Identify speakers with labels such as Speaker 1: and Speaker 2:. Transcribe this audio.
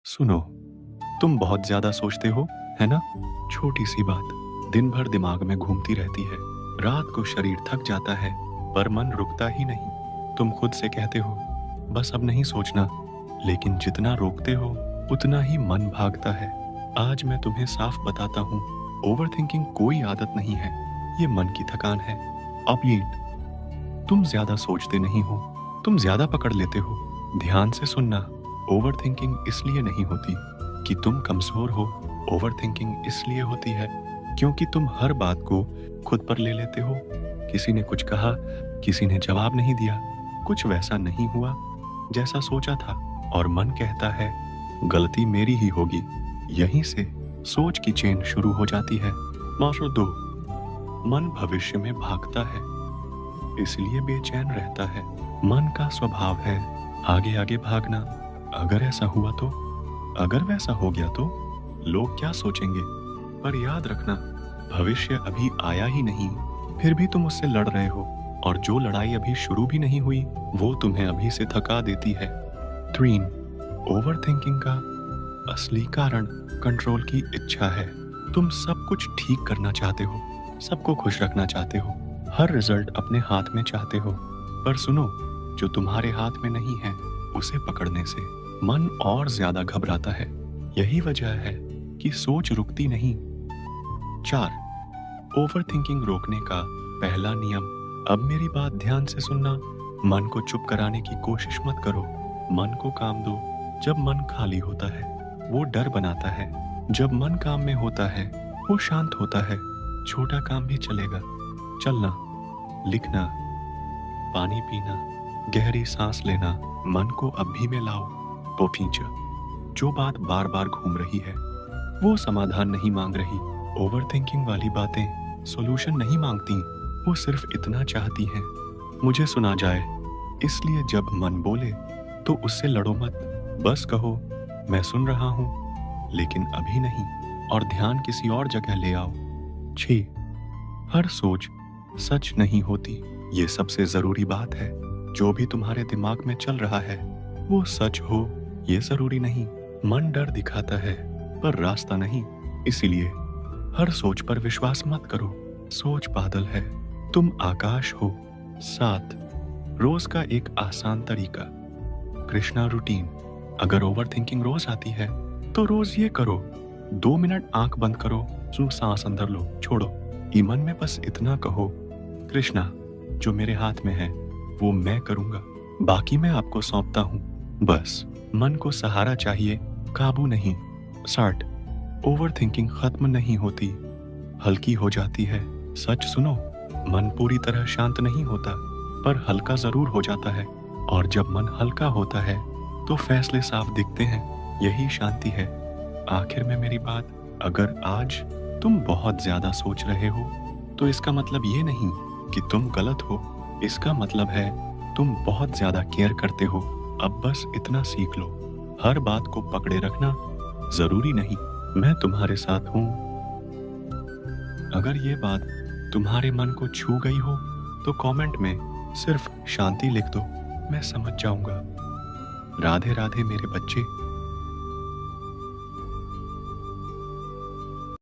Speaker 1: सुनो, तुम बहुत ज्यादा सोचते हो, है ना? छोटी सी बात दिन भर दिमाग में घूमती रहती है। रात को शरीर थक जाता है, पर मन रुकता ही नहीं। तुम खुद से कहते हो, बस अब नहीं सोचना, लेकिन जितना रोकते हो, उतना ही मन भागता है। आज मैं तुम्हें साफ बताता हूँ, ओवर थिंकिंग कोई आदत नहीं है, ये मन की थकान है। अब ये तुम ज्यादा सोचते नहीं हो, तुम ज्यादा पकड़ लेते हो। ध्यान से सुनना, ओवर थिंकिंग इसलिए नहीं होती कि तुम कमजोर हो। ओवर थिंकिंग इसलिए होती है क्योंकि तुम हर बात को खुद पर ले लेते हो। किसी ने कुछ कहा, किसी ने जवाब नहीं दिया, कुछ वैसा नहीं हुआ जैसा सोचा था, और मन कहता है गलती मेरी ही होगी। यहीं से सोच की चेन शुरू हो जाती है। मास्टर दो, मन भविष्य में भागता है, इसलिए बेचैन रहता है। मन का स्वभाव है आगे आगे भागना। अगर ऐसा हुआ तो, अगर वैसा हो गया तो, लोग क्या सोचेंगे? पर याद रखना, भविष्य अभी आया ही नहीं, फिर भी तुम उससे लड़ रहे हो, और जो लड़ाई अभी शुरू भी नहीं हुई, वो तुम्हें अभी से थका देती है। 3. ओवर थिंकिंग का असली कारण कंट्रोल की इच्छा है। तुम सब कुछ ठीक करना चाहते हो, सबको खुश रखना चाहते हो, हर रिजल्ट अपने हाथ में चाहते हो। पर सुनो, जो तुम्हारे हाथ में नहीं है, उसे पकड़ने से मन और ज्यादा घबराता है। यही वजह है कि सोच रुकती नहीं। 4. ओवर थिंकिंग रोकने का पहला नियम। अब मेरी बात ध्यान से सुनना। मन को चुप कराने की कोशिश मत करो। मन को काम दो। जब मन खाली होता है, वो डर बनाता है। जब मन काम में होता है, वो शांत होता है। छोटा काम भी चलेगा, चलना, लिखना, पानी पीना, गहरी सांस लेना। मन को अभी में लाओ तो खींचो। जो बात बार बार घूम रही है, वो समाधान नहीं मांग रही। ओवर थिंकिंग वाली बातें सॉल्यूशन नहीं मांगती, वो सिर्फ इतना चाहती हैं, मुझे सुना जाए। इसलिए जब मन बोले तो उससे लड़ो मत, बस कहो मैं सुन रहा हूं, लेकिन अभी नहीं, और ध्यान किसी और जगह ले आओ। 6. हर सोच सच नहीं होती। ये सबसे जरूरी बात है। जो भी तुम्हारे दिमाग में चल रहा है, वो सच हो ये जरूरी नहीं। मन डर दिखाता है, पर रास्ता नहीं। इसीलिए हर सोच पर विश्वास मत करो। सोच बादल है, तुम आकाश हो। 7. रोज का एक आसान तरीका, कृष्णा रूटीन। अगर ओवर थिंकिंग रोज आती है, तो रोज ये करो। 2 मिनट आंख बंद करो, सांस अंदर लो, छोड़ो। मन में बस इतना कहो, कृष्णा, जो मेरे हाथ में है वो मैं करूंगा, बाकी मैं आपको सौंपता हूं। बस मन को सहारा चाहिए, काबू नहीं। 8. ओवर थिंकिंग खत्म नहीं होती, हल्की हो जाती है। सच सुनो, मन पूरी तरह शांत नहीं होता, पर हल्का जरूर हो जाता है। और जब मन हल्का होता है, तो फैसले साफ दिखते हैं। यही शांति है। आखिर में मेरी बात, अगर आज तुम बहुत ज्यादा सोच रहे हो, तो इसका मतलब ये नहीं कि तुम गलत हो। इसका मतलब है तुम बहुत ज्यादा केयर करते हो। अब बस इतना सीख लो, हर बात को पकड़े रखना जरूरी नहीं, मैं तुम्हारे साथ हूं। अगर ये बात तुम्हारे मन को छू गई हो, तो कमेंट में सिर्फ शांति लिख दो, मैं समझ जाऊंगा। राधे राधे मेरे बच्चे।